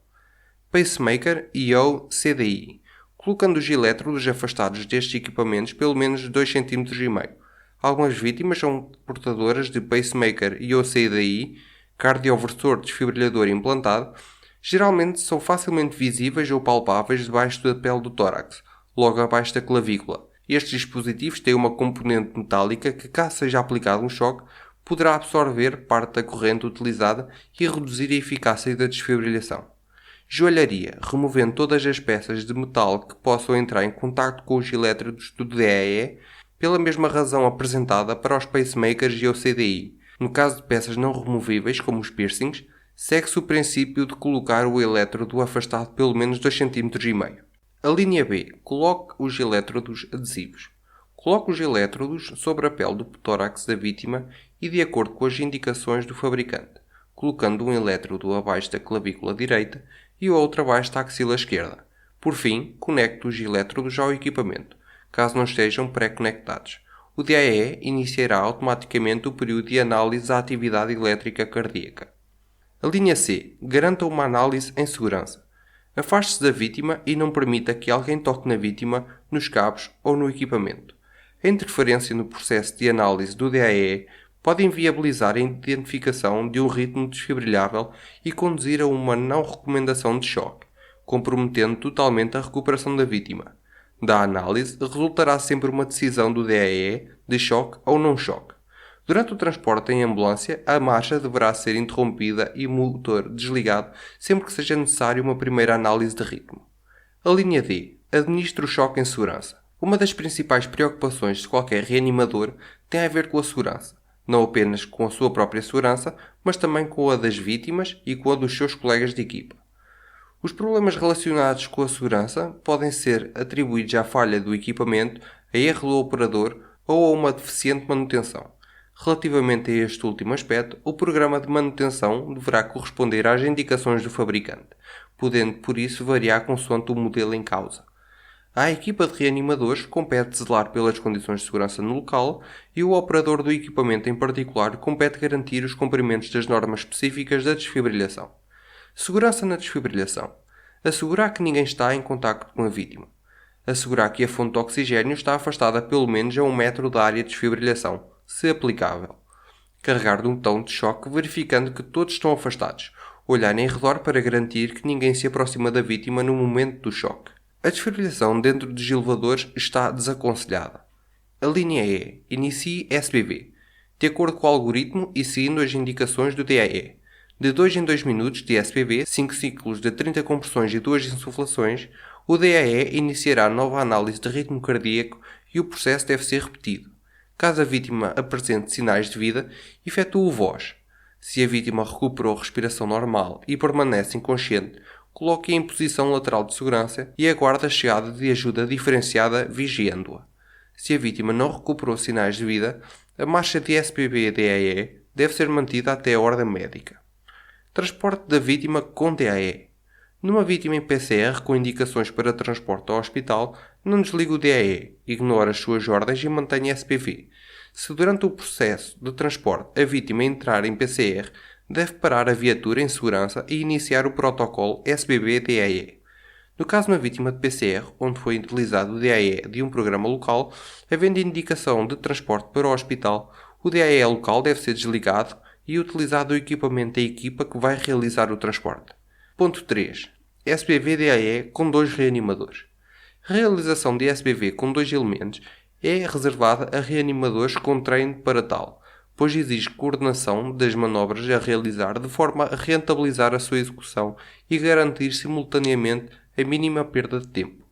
[SPEAKER 1] Pacemaker e ou CDI, colocando os elétrodos afastados destes equipamentos pelo menos 2,5 cm. Algumas vítimas são portadoras de pacemaker e ou CDI, cardioversor desfibrilhador implantado, geralmente são facilmente visíveis ou palpáveis debaixo da pele do tórax, logo abaixo da clavícula. Estes dispositivos têm uma componente metálica que, caso seja aplicado um choque, poderá absorver parte da corrente utilizada e reduzir a eficácia da desfibrilhação. Joalharia, removendo todas as peças de metal que possam entrar em contacto com os elétrodos do DAE, pela mesma razão apresentada para os pacemakers e o CDI. No caso de peças não removíveis, como os piercings, segue-se o princípio de colocar o elétrodo afastado pelo menos 2,5 cm. A linha B. Coloque os elétrodos adesivos. Coloque os elétrodos sobre a pele do tórax da vítima e de acordo com as indicações do fabricante, colocando um elétrodo abaixo da clavícula direita e o outro abaixo da axila esquerda. Por fim, conecte os elétrodos ao equipamento, caso não estejam pré-conectados. O DAE iniciará automaticamente o período de análise da atividade elétrica cardíaca. A linha C. Garanta uma análise em segurança. Afaste-se da vítima e não permita que alguém toque na vítima, nos cabos ou no equipamento. A interferência no processo de análise do DAE pode inviabilizar a identificação de um ritmo desfibrilhável e conduzir a uma não recomendação de choque, comprometendo totalmente a recuperação da vítima. Da análise resultará sempre uma decisão do DAE de choque ou não choque. Durante o transporte em ambulância, a marcha deverá ser interrompida e o motor desligado sempre que seja necessário uma primeira análise de ritmo. A linha D. Administre o choque em segurança. Uma das principais preocupações de qualquer reanimador tem a ver com a segurança. Não apenas com a sua própria segurança, mas também com a das vítimas e com a dos seus colegas de equipa. Os problemas relacionados com a segurança podem ser atribuídos à falha do equipamento, a erro do operador ou a uma deficiente manutenção. Relativamente a este último aspecto, o programa de manutenção deverá corresponder às indicações do fabricante, podendo por isso variar consoante o modelo em causa. À equipa de reanimadores compete zelar pelas condições de segurança no local e o operador do equipamento em particular compete garantir os cumprimentos das normas específicas da desfibrilhação. Segurança na desfibrilhação. Assegurar que ninguém está em contacto com a vítima. Assegurar que a fonte de oxigênio está afastada pelo menos a 1 metro da área de desfibrilação, se aplicável. Carregar de um botão de choque verificando que todos estão afastados. Olhar em redor para garantir que ninguém se aproxima da vítima no momento do choque. A desfibrilação dentro dos elevadores está desaconselhada. A linha E. Inicie SBV. De acordo com o algoritmo e seguindo as indicações do DAE. De 2 em 2 minutos de SBV, 5 ciclos de 30 compressões e 2 insuflações, o DAE iniciará nova análise de ritmo cardíaco e o processo deve ser repetido. Caso a vítima apresente sinais de vida, efetua o VOS. Se a vítima recuperou respiração normal e permanece inconsciente, coloque-a em posição lateral de segurança e aguarde a chegada de ajuda diferenciada vigiando-a. Se a vítima não recuperou sinais de vida, a marcha de SBV-DAE deve ser mantida até a ordem médica. Transporte da vítima com DAE. Numa vítima em PCR com indicações para transporte ao hospital, não desligue o DAE, ignore as suas ordens e mantenha SBV. Se durante o processo de transporte a vítima entrar em PCR, deve parar a viatura em segurança e iniciar o protocolo SBV-DAE. No caso de uma vítima de PCR, onde foi utilizado o DAE de um programa local, havendo indicação de transporte para o hospital, o DAE local deve ser desligado e utilizado o equipamento da equipa que vai realizar o transporte. Ponto 3. SBV-DAE com 2 reanimadores. A realização de SBV com 2 elementos é reservada a reanimadores com treino para tal, pois exige coordenação das manobras a realizar de forma a rentabilizar a sua execução e garantir simultaneamente a mínima perda de tempo.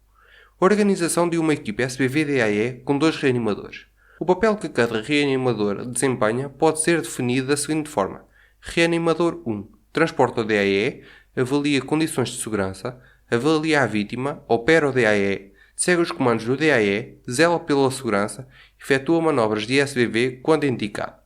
[SPEAKER 1] Organização de uma equipe SBV-DAE com 2 reanimadores. O papel que cada reanimador desempenha pode ser definido da seguinte forma. Reanimador 1. Transporta o DAE, avalia condições de segurança, avalia a vítima, opera o DAE, segue os comandos do DAE, zela pela segurança, efetua manobras de SBV quando indicado.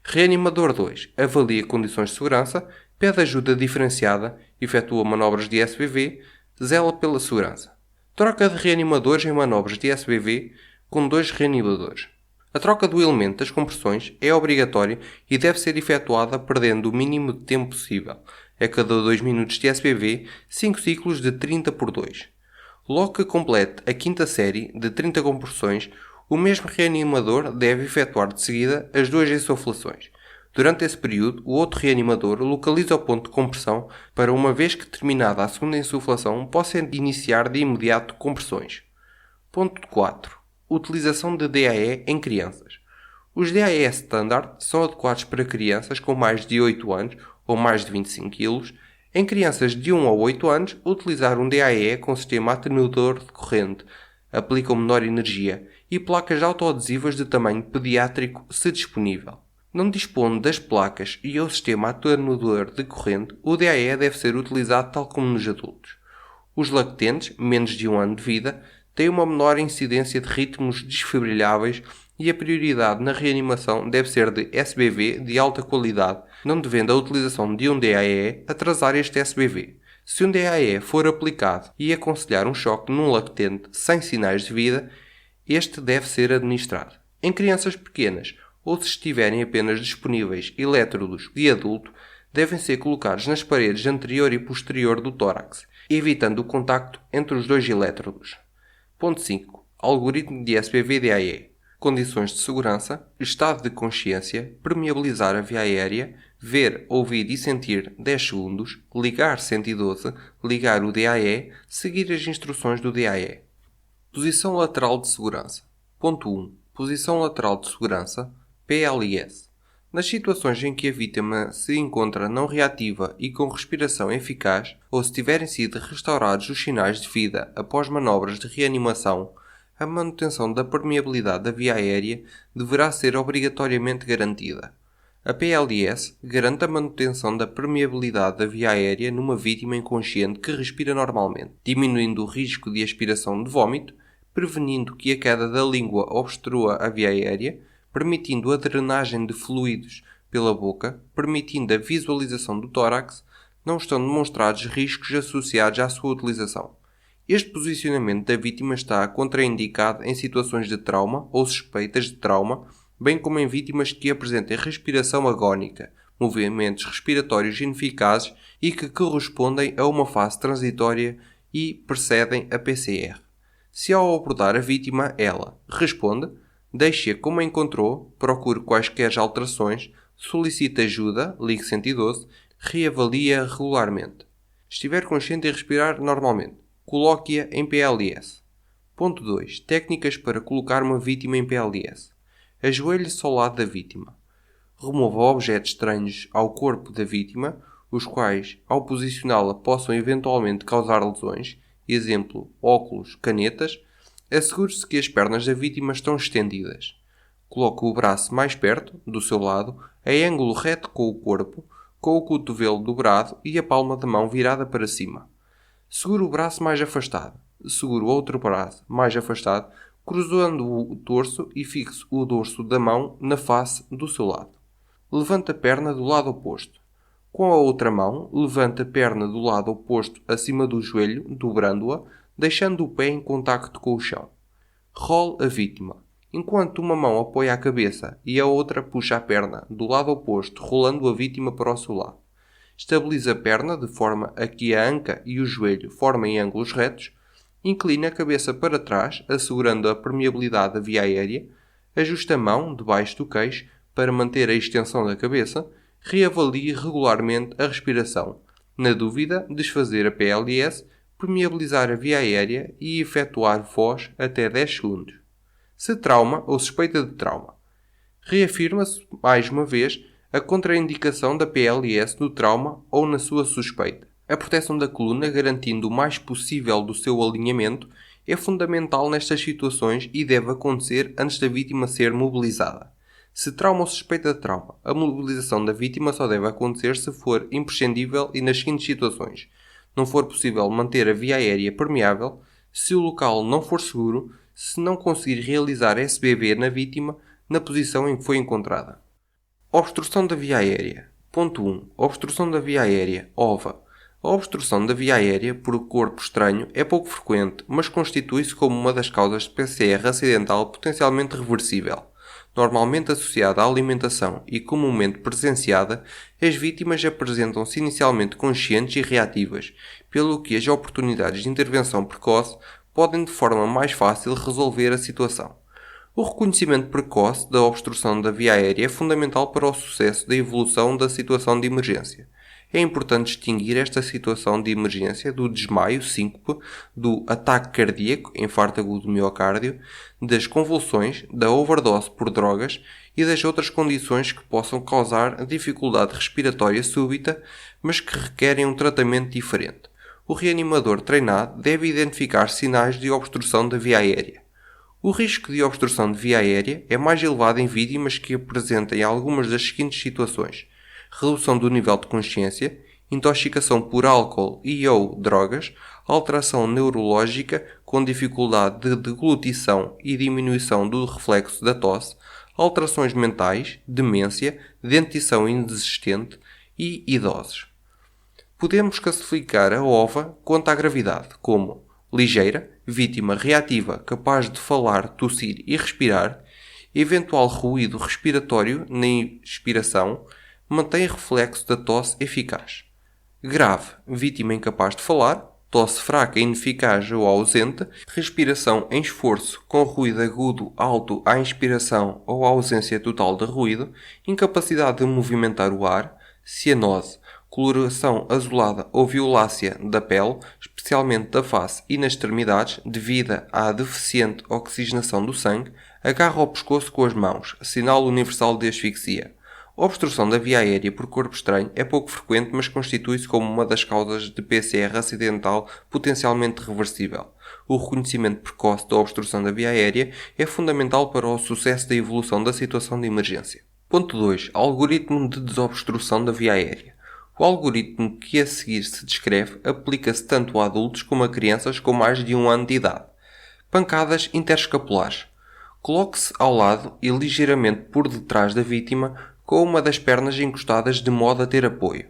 [SPEAKER 1] Reanimador 2. Avalia condições de segurança, pede ajuda diferenciada, efetua manobras de SBV, zela pela segurança. Troca de reanimadores em manobras de SBV com 2 reanimadores. A troca do elemento das compressões é obrigatória e deve ser efetuada perdendo o mínimo de tempo possível. A cada 2 minutos de SBV, 5 ciclos de 30 por 2. Logo que complete a quinta série de 30 compressões, o mesmo reanimador deve efetuar de seguida as 2 insuflações. Durante esse período, o outro reanimador localiza o ponto de compressão para, uma vez que terminada a segunda insuflação, possa iniciar de imediato compressões. Ponto 4. Utilização de DAE em crianças. Os DAE Standard são adequados para crianças com mais de 8 anos ou mais de 25 kg. Em crianças de 1 a 8 anos, utilizar um DAE com sistema atenuador de corrente, aplicam menor energia e placas autoadesivas de tamanho pediátrico se disponível. Não dispõe das placas e o sistema atenuador de corrente, o DAE deve ser utilizado tal como nos adultos. Os lactentes, menos de 1 ano de vida, têm uma menor incidência de ritmos desfibrilháveis e a prioridade na reanimação deve ser de SBV de alta qualidade, não devendo a utilização de um DAE atrasar este SBV. Se um DAE for aplicado e aconselhar um choque num lactente sem sinais de vida, este deve ser administrado. Em crianças pequenas, ou se estiverem apenas disponíveis elétrodos de adulto, devem ser colocados nas paredes anterior e posterior do tórax, evitando o contacto entre os 2 elétrodos. Ponto 5. Algoritmo de SBV-DAE. Condições de segurança, estado de consciência, permeabilizar a via aérea, ver, ouvir e sentir 10 segundos, ligar 112, ligar o DAE, seguir as instruções do DAE. Posição lateral de segurança. Ponto 1. Posição lateral de segurança, PLS. Nas situações em que a vítima se encontra não reativa e com respiração eficaz, ou se tiverem sido restaurados os sinais de vida após manobras de reanimação, a manutenção da permeabilidade da via aérea deverá ser obrigatoriamente garantida. A PLS garante a manutenção da permeabilidade da via aérea numa vítima inconsciente que respira normalmente, diminuindo o risco de aspiração de vômito, prevenindo que a queda da língua obstrua a via aérea, permitindo a drenagem de fluidos pela boca, permitindo a visualização do tórax, não estão demonstrados riscos associados à sua utilização. Este posicionamento da vítima está contraindicado em situações de trauma ou suspeitas de trauma, bem como em vítimas que apresentem respiração agónica, movimentos respiratórios ineficazes e que correspondem a uma fase transitória e precedem a PCR. Se ao abordar a vítima ela responde, deixe-a como a encontrou, procure quaisquer alterações, solicite ajuda, ligue 112, reavalie-a regularmente. Estiver consciente e respirar normalmente, coloque-a em PLS. Ponto 2. Técnicas para colocar uma vítima em PLS. Ajoelhe-se ao lado da vítima. Remova objetos estranhos ao corpo da vítima, os quais, ao posicioná-la, possam eventualmente causar lesões, exemplo, óculos, canetas. Assegure-se que as pernas da vítima estão estendidas. Coloque o braço mais perto, do seu lado, em ângulo reto com o corpo, com o cotovelo dobrado e a palma da mão virada para cima. Segure o braço mais afastado. Segure o outro braço mais afastado, cruzando o torso e fixe o dorso da mão na face do seu lado. Levante a perna do lado oposto. Com a outra mão, levante a perna do lado oposto acima do joelho, dobrando-a, deixando o pé em contacto com o chão. Role a vítima. Enquanto uma mão apoia a cabeça e a outra puxa a perna do lado oposto, rolando a vítima para o seu lado. Estabilize a perna de forma a que a anca e o joelho formem ângulos retos. Incline a cabeça para trás, assegurando a permeabilidade da via aérea. Ajuste a mão debaixo do queixo para manter a extensão da cabeça. Reavalie regularmente a respiração. Na dúvida, desfazer a PLS, permeabilizar a via aérea e efetuar voz até 10 segundos. Se trauma ou suspeita de trauma. Reafirma-se, mais uma vez, a contraindicação da PLS no trauma ou na sua suspeita. A proteção da coluna, garantindo o mais possível do seu alinhamento, é fundamental nestas situações e deve acontecer antes da vítima ser mobilizada. Se trauma ou suspeita de trauma, a mobilização da vítima só deve acontecer se for imprescindível e nas seguintes situações. Não for possível manter a via aérea permeável, se o local não for seguro, se não conseguir realizar SBB na vítima na posição em que foi encontrada. Obstrução da via aérea. Ponto 1. Obstrução da via aérea, OVA. A obstrução da via aérea por corpo estranho é pouco frequente, mas constitui-se como uma das causas de PCR acidental potencialmente reversível. Normalmente associada à alimentação e comumente presenciada, as vítimas apresentam-se inicialmente conscientes e reativas, pelo que as oportunidades de intervenção precoce podem de forma mais fácil resolver a situação. O reconhecimento precoce da obstrução da via aérea é fundamental para o sucesso da evolução da situação de emergência. É importante distinguir esta situação de emergência do desmaio, síncope, do ataque cardíaco, infarto agudo do miocárdio, das convulsões, da overdose por drogas e das outras condições que possam causar dificuldade respiratória súbita, mas que requerem um tratamento diferente. O reanimador treinado deve identificar sinais de obstrução da via aérea. O risco de obstrução de via aérea é mais elevado em vítimas que apresentem algumas das seguintes situações: redução do nível de consciência, intoxicação por álcool e ou drogas, alteração neurológica com dificuldade de deglutição e diminuição do reflexo da tosse, alterações mentais, demência, dentição inexistente e idosos. Podemos classificar a OVA quanto à gravidade como ligeira, vítima reativa capaz de falar, tossir e respirar, eventual ruído respiratório na expiração, mantém reflexo da tosse eficaz. Grave, vítima incapaz de falar, tosse fraca, ineficaz ou ausente, respiração em esforço com ruído agudo alto à inspiração ou ausência total de ruído, incapacidade de movimentar o ar, cianose, coloração azulada ou violácea da pele, especialmente da face e nas extremidades, devido à deficiente oxigenação do sangue, agarra ao pescoço com as mãos, sinal universal de asfixia. A obstrução da via aérea por corpo estranho é pouco frequente, mas constitui-se como uma das causas de PCR acidental potencialmente reversível. O reconhecimento precoce da obstrução da via aérea é fundamental para o sucesso da evolução da situação de emergência. Ponto 2. Algoritmo de desobstrução da via aérea. O algoritmo que a seguir se descreve aplica-se tanto a adultos como a crianças com mais de 1 ano de idade. Pancadas interescapulares. Coloque-se ao lado e ligeiramente por detrás da vítima com uma das pernas encostadas de modo a ter apoio.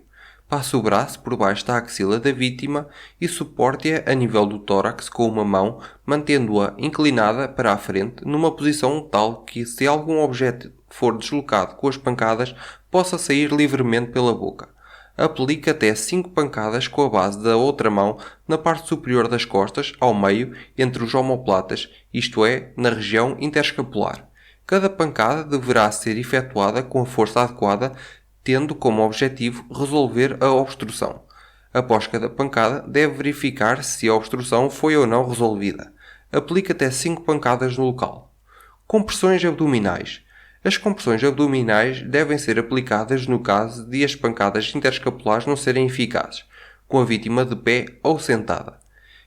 [SPEAKER 1] Passe o braço por baixo da axila da vítima e suporte-a a nível do tórax com uma mão, mantendo-a inclinada para a frente numa posição tal que, se algum objeto for deslocado com as pancadas, possa sair livremente pela boca. Aplique até 5 pancadas com a base da outra mão na parte superior das costas, ao meio, entre os omoplatas, isto é, na região interescapular. Cada pancada deverá ser efetuada com a força adequada, tendo como objetivo resolver a obstrução. Após cada pancada, deve verificar se a obstrução foi ou não resolvida. Aplique até 5 pancadas no local. Compressões abdominais. As compressões abdominais devem ser aplicadas no caso de as pancadas interescapulares não serem eficazes, com a vítima de pé ou sentada.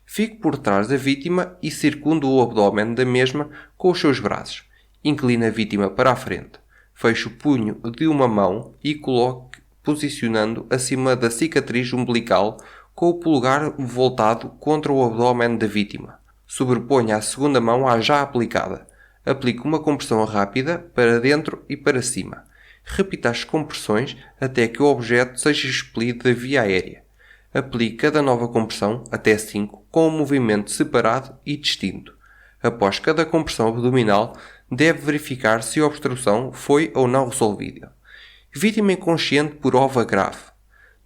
[SPEAKER 1] Fique por trás da vítima e circunde o abdômen da mesma com os seus braços. Incline a vítima para a frente. Feche o punho de uma mão e coloque posicionando acima da cicatriz umbilical com o polegar voltado contra o abdômen da vítima. Sobreponha a segunda mão à já aplicada. Aplique uma compressão rápida para dentro e para cima. Repita as compressões até que o objeto seja expelido da via aérea. Aplique cada nova compressão, até 5, com um movimento separado e distinto. Após cada compressão abdominal, deve verificar se a obstrução foi ou não resolvida. Vítima inconsciente por ova grave.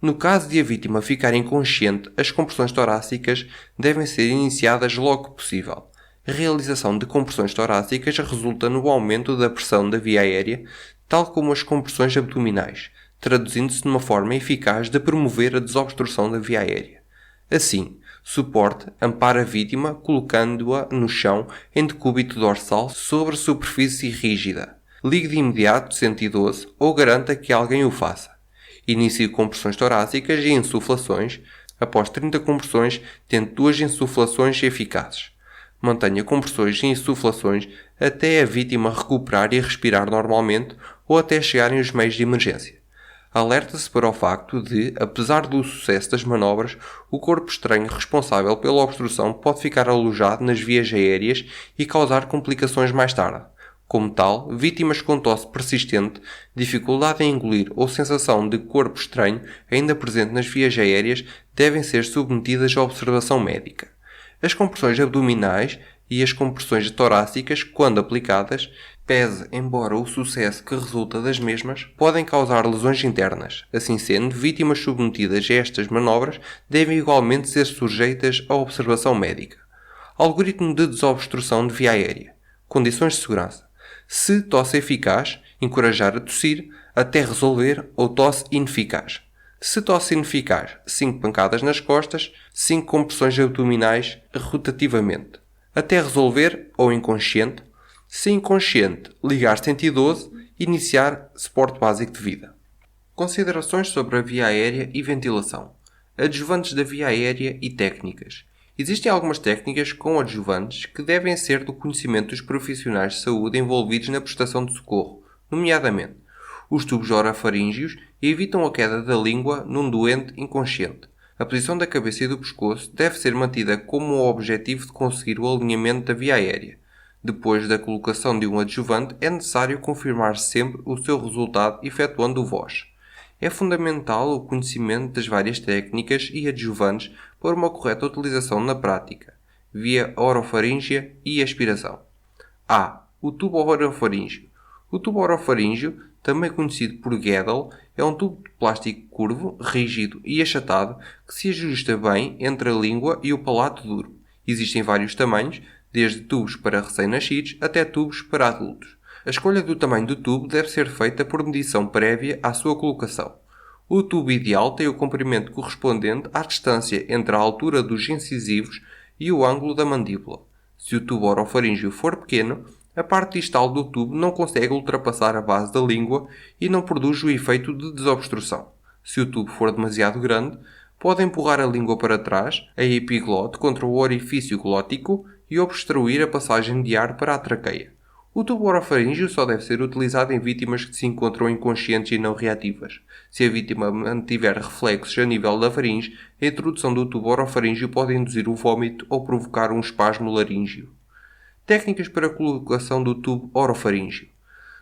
[SPEAKER 1] No caso de a vítima ficar inconsciente, as compressões torácicas devem ser iniciadas logo que possível. A realização de compressões torácicas resulta no aumento da pressão da via aérea, tal como as compressões abdominais, traduzindo-se numa forma eficaz de promover a desobstrução da via aérea. Assim, suporte, ampare a vítima colocando-a no chão em decúbito dorsal sobre superfície rígida. Ligue de imediato 112 ou garanta que alguém o faça. Inicie compressões torácicas e insuflações. Após 30 compressões, tente 2 insuflações eficazes. Mantenha compressões e insuflações até a vítima recuperar e respirar normalmente ou até chegarem os meios de emergência. Alerta-se para o facto de, apesar do sucesso das manobras, o corpo estranho responsável pela obstrução pode ficar alojado nas vias aéreas e causar complicações mais tarde. Como tal, vítimas com tosse persistente, dificuldade em engolir ou sensação de corpo estranho ainda presente nas vias aéreas devem ser submetidas à observação médica. As compressões abdominais e as compressões torácicas, quando aplicadas, pese embora o sucesso que resulta das mesmas, podem causar lesões internas. Assim sendo, vítimas submetidas a estas manobras devem igualmente ser sujeitas à observação médica. Algoritmo de desobstrução de via aérea. Condições de segurança. Se tosse eficaz, encorajar a tossir até resolver ou tosse ineficaz. Se tosse ineficaz, 5 pancadas nas costas, 5 compressões abdominais rotativamente. Até resolver ou inconsciente. Se inconsciente, ligar 112 e iniciar suporte básico de vida. Considerações sobre a via aérea e ventilação. Adjuvantes da via aérea e técnicas. Existem algumas técnicas com adjuvantes que devem ser do conhecimento dos profissionais de saúde envolvidos na prestação de socorro, nomeadamente os tubos orofaríngeos evitam a queda da língua num doente inconsciente. A posição da cabeça e do pescoço deve ser mantida como o objetivo de conseguir o alinhamento da via aérea. Depois da colocação de um adjuvante, é necessário confirmar sempre o seu resultado efetuando o voz. É fundamental o conhecimento das várias técnicas e adjuvantes para uma correta utilização na prática, via orofaríngea e aspiração. A. O tubo orofaríngeo. O tubo orofaríngeo, também conhecido por Guedel, é um tubo de plástico curvo, rígido e achatado que se ajusta bem entre a língua e o palato duro. Existem vários tamanhos, desde tubos para recém-nascidos até tubos para adultos. A escolha do tamanho do tubo deve ser feita por medição prévia à sua colocação. O tubo ideal tem o comprimento correspondente à distância entre a altura dos incisivos e o ângulo da mandíbula. Se o tubo orofaríngeo for pequeno, a parte distal do tubo não consegue ultrapassar a base da língua e não produz o efeito de desobstrução. Se o tubo for demasiado grande, pode empurrar a língua para trás, a epiglote contra o orifício glótico e obstruir a passagem de ar para a traqueia. O tubo orofaríngeo só deve ser utilizado em vítimas que se encontram inconscientes e não reativas. Se a vítima mantiver reflexos a nível da faringe, a introdução do tubo orofaríngeo pode induzir o vômito ou provocar um espasmo laríngeo. Técnicas para a colocação do tubo orofaríngeo.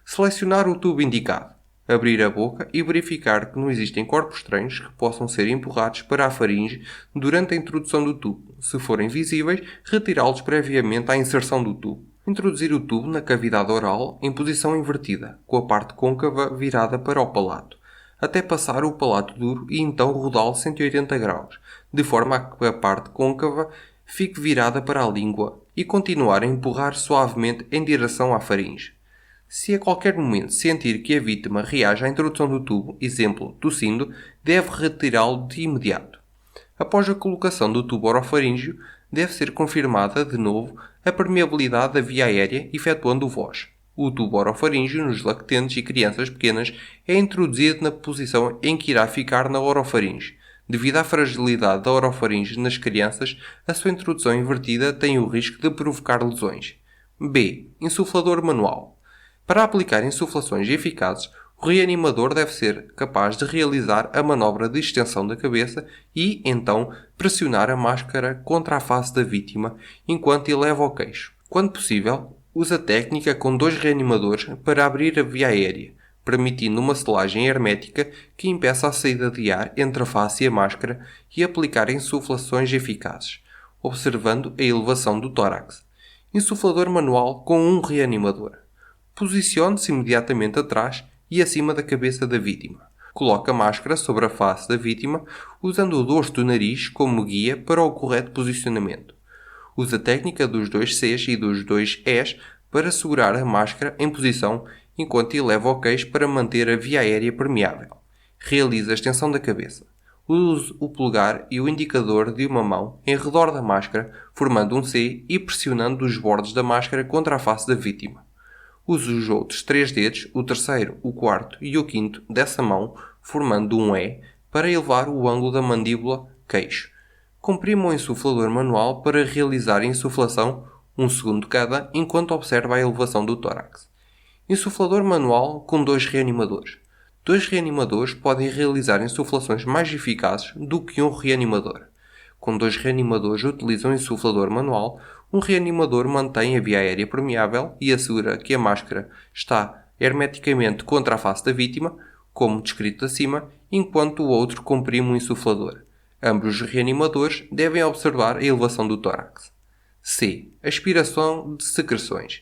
[SPEAKER 1] Selecionar o tubo indicado. abrir a boca e verificar que não existem corpos estranhos que possam ser empurrados para a faringe durante a introdução do tubo. Se forem visíveis, retirá-los previamente à inserção do tubo. Introduzir o tubo na cavidade oral em posição invertida, com a parte côncava virada para o palato, até passar o palato duro e então rodá-lo 180 graus, de forma a que a parte côncava fique virada para a língua e continuar a empurrar suavemente em direção à faringe. Se a qualquer momento sentir que a vítima reage à introdução do tubo, exemplo, tossindo, deve retirá-lo de imediato. Após a colocação do tubo orofaríngeo, deve ser confirmada de novo a permeabilidade da via aérea efetuando o VOS. O tubo orofaríngeo nos lactentes e crianças pequenas é introduzido na posição em que irá ficar na orofaringe. Devido à fragilidade da orofaringe nas crianças, a sua introdução invertida tem o risco de provocar lesões. B. Insuflador manual. Para aplicar insuflações eficazes, o reanimador deve ser capaz de realizar a manobra de extensão da cabeça e, então, pressionar a máscara contra a face da vítima enquanto eleva o queixo. Quando possível, usa a técnica com 2 reanimadores para abrir a via aérea, permitindo uma selagem hermética que impeça a saída de ar entre a face e a máscara e aplicar insuflações eficazes, observando a elevação do tórax. Insuflador manual com 1 reanimador. Posicione-se imediatamente atrás e acima da cabeça da vítima. Coloque a máscara sobre a face da vítima, usando o dorso do nariz como guia para o correto posicionamento. Use a técnica dos 2 Cs e dos 2 Es para segurar a máscara em posição enquanto eleva o queixo para manter a via aérea permeável. Realize a extensão da cabeça. Use o polegar e o indicador de uma mão em redor da máscara, formando um C e pressionando os bordos da máscara contra a face da vítima. Use os outros 3 dedos, o terceiro, o quarto e o quinto dessa mão, formando um E, para elevar o ângulo da mandíbula-queixo. Comprima o insuflador manual para realizar a insuflação 1 segundo cada, enquanto observa a elevação do tórax. Insuflador manual com 2 reanimadores. 2 reanimadores podem realizar insuflações mais eficazes do que um reanimador. Com 2 reanimadores utilizam um insuflador manual, um reanimador mantém a via aérea permeável e assegura que a máscara está hermeticamente contra a face da vítima, como descrito acima, enquanto o outro comprime um insuflador. Ambos os reanimadores devem observar a elevação do tórax. C. Aspiração de secreções.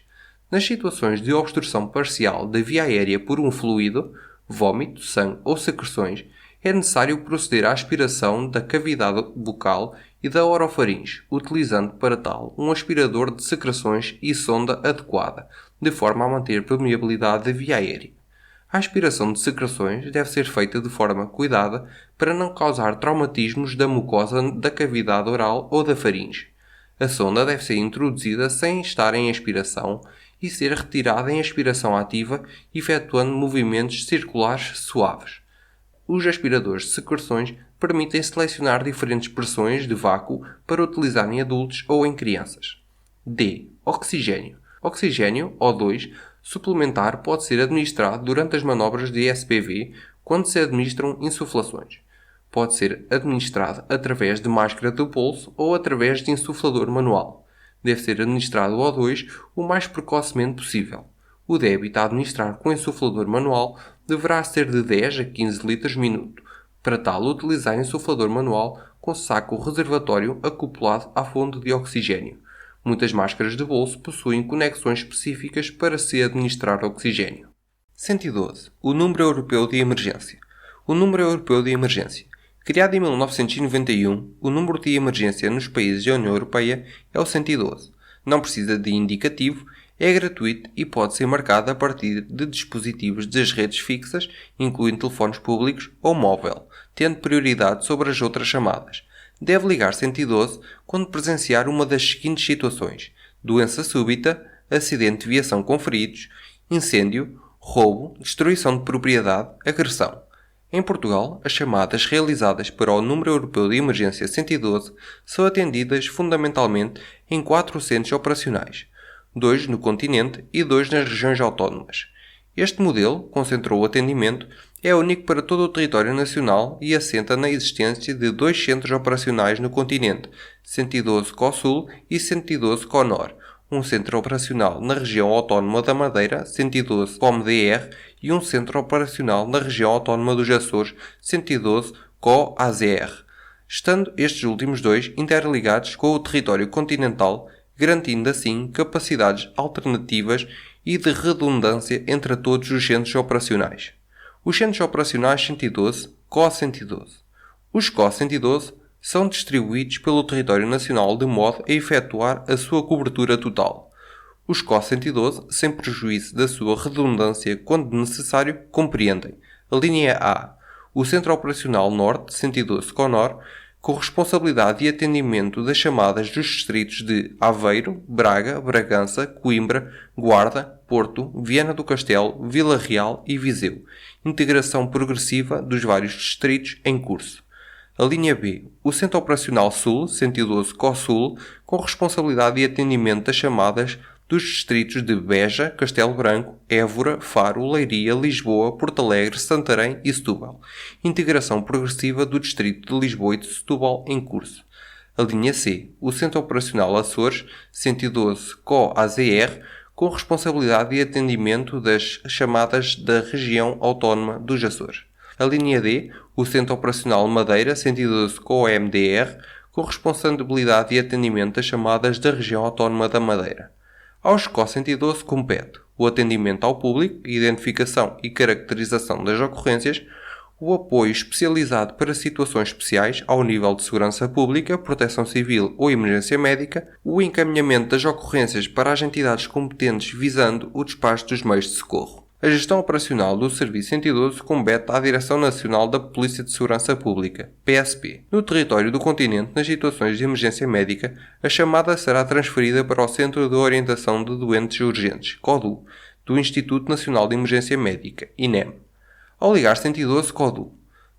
[SPEAKER 1] Nas situações de obstrução parcial da via aérea por um fluido, vômito, sangue ou secreções, é necessário proceder à aspiração da cavidade bucal e da orofaringe, utilizando para tal um aspirador de secreções e sonda adequada, de forma a manter a permeabilidade da via aérea. A aspiração de secreções deve ser feita de forma cuidada para não causar traumatismos da mucosa da cavidade oral ou da faringe. A sonda deve ser introduzida sem estar em aspiração e ser retirada em aspiração ativa, efetuando movimentos circulares suaves. Os aspiradores de secreções permitem selecionar diferentes pressões de vácuo para utilizar em adultos ou em crianças. D. Oxigênio. Oxigênio, O2, suplementar pode ser administrado durante as manobras de SPV quando se administram insuflações. Pode ser administrado através de máscara de pulso ou através de insuflador manual. Deve ser administrado o O2 o mais precocemente possível. O débito a administrar com insuflador manual deverá ser de 10 a 15 litros minuto. Para tal, utilizar insuflador manual com saco reservatório acoplado à fonte de oxigênio. Muitas máscaras de bolso possuem conexões específicas para se administrar oxigênio. 112. O Número Europeu de Emergência. O Número Europeu de Emergência. Criado em 1991, o número de emergência nos países da União Europeia é o 112. Não precisa de indicativo, é gratuito e pode ser marcado a partir de dispositivos das redes fixas, incluindo telefones públicos ou móvel, tendo prioridade sobre as outras chamadas. Deve ligar 112 quando presenciar uma das seguintes situações: doença súbita, acidente de viação com feridos, incêndio, roubo, destruição de propriedade, agressão. Em Portugal, as chamadas realizadas para o Número Europeu de Emergência 112 são atendidas fundamentalmente em 4 centros operacionais, 2 no continente e 2 nas regiões autónomas. Este modelo, concentrou o atendimento, é único para todo o território nacional e assenta na existência de 2 centros operacionais no continente, 112 COSUL e 112 CONOR, um Centro Operacional na Região Autónoma da Madeira, 112 COM-DR, e um Centro Operacional na Região Autónoma dos Açores, 112 COAZR, estando estes últimos dois interligados com o território continental, garantindo assim capacidades alternativas e de redundância entre todos os centros operacionais. Os centros operacionais 112, CO-112. Os CO-112 são distribuídos pelo território nacional de modo a efetuar a sua cobertura total. Os CO-112, sem prejuízo da sua redundância quando necessário, compreendem a linha A, o Centro Operacional Norte, 112 CONOR, com responsabilidade e atendimento das chamadas dos distritos de Aveiro, Braga, Bragança, Coimbra, Guarda, Porto, Viana do Castelo, Vila Real e Viseu. Integração progressiva dos vários distritos em curso. A linha B, o Centro Operacional Sul, 112 COSUL, com responsabilidade e atendimento das chamadas dos distritos de Beja, Castelo Branco, Évora, Faro, Leiria, Lisboa, Porto Alegre, Santarém e Setúbal. Integração progressiva do distrito de Lisboa e de Setúbal em curso. A linha C, o Centro Operacional Açores, 112 COAZR, com responsabilidade e atendimento das chamadas da região autónoma dos Açores. A linha D, o Centro Operacional Madeira, 112 COMDR, com responsabilidade e atendimento das chamadas da região autónoma da Madeira. Aos CO-112 compete o atendimento ao público, identificação e caracterização das ocorrências, o apoio especializado para situações especiais ao nível de segurança pública, proteção civil ou emergência médica, o encaminhamento das ocorrências para as entidades competentes visando o despacho dos meios de socorro. A gestão operacional do Serviço 112 compete à Direção Nacional da Polícia de Segurança Pública, PSP. No território do continente, nas situações de emergência médica, a chamada será transferida para o Centro de Orientação de Doentes Urgentes, CODU, do Instituto Nacional de Emergência Médica, INEM. Ao ligar 112 CODU,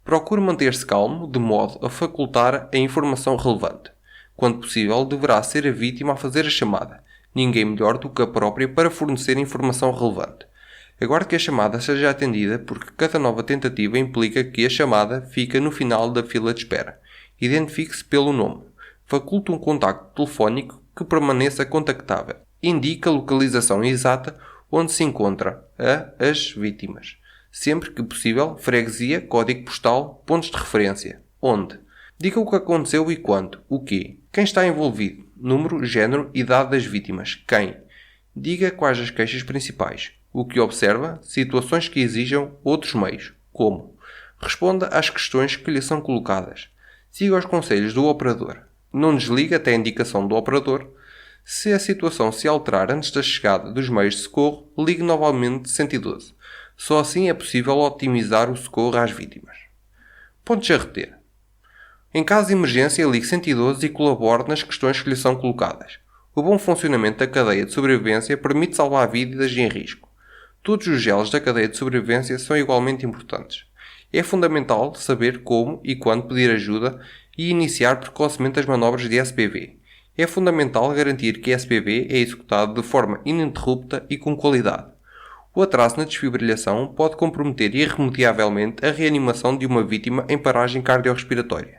[SPEAKER 1] procure manter-se calmo de modo a facultar a informação relevante. Quando possível, deverá ser a vítima a fazer a chamada. Ninguém melhor do que a própria para fornecer informação relevante. Aguarde que a chamada seja atendida porque cada nova tentativa implica que a chamada fica no final da fila de espera. Identifique-se pelo nome. Faculte um contacto telefónico que permaneça contactável. Indique a localização exata onde se encontra as vítimas. Sempre que possível, freguesia, código postal, pontos de referência. Onde? Diga o que aconteceu e quando. O quê? Quem está envolvido? Número, género, idade das vítimas. Quem? Diga quais as queixas principais. O que observa, situações que exijam outros meios. Como? Responda às questões que lhe são colocadas. Siga os conselhos do operador. Não desligue até a indicação do operador. Se a situação se alterar antes da chegada dos meios de socorro, ligue novamente 112. Só assim é possível otimizar o socorro às vítimas. Pontos a reter. Em caso de emergência, ligue 112 e colabore nas questões que lhe são colocadas. O bom funcionamento da cadeia de sobrevivência permite salvar vidas em risco. Todos os elos da cadeia de sobrevivência são igualmente importantes. É fundamental saber como e quando pedir ajuda e iniciar precocemente as manobras de SPV. É fundamental garantir que a SPV é executado de forma ininterrupta e com qualidade. O atraso na desfibrilhação pode comprometer irremediavelmente a reanimação de uma vítima em paragem cardiorrespiratória.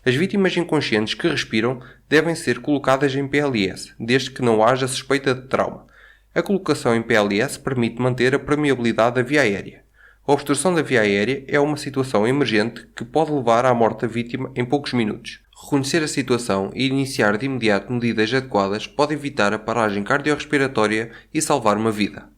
[SPEAKER 1] As vítimas inconscientes que respiram devem ser colocadas em PLS, desde que não haja suspeita de trauma. A colocação em PLS permite manter a permeabilidade da via aérea. A obstrução da via aérea é uma situação emergente que pode levar à morte da vítima em poucos minutos. Reconhecer a situação e iniciar de imediato medidas adequadas pode evitar a paragem cardiorrespiratória e salvar uma vida.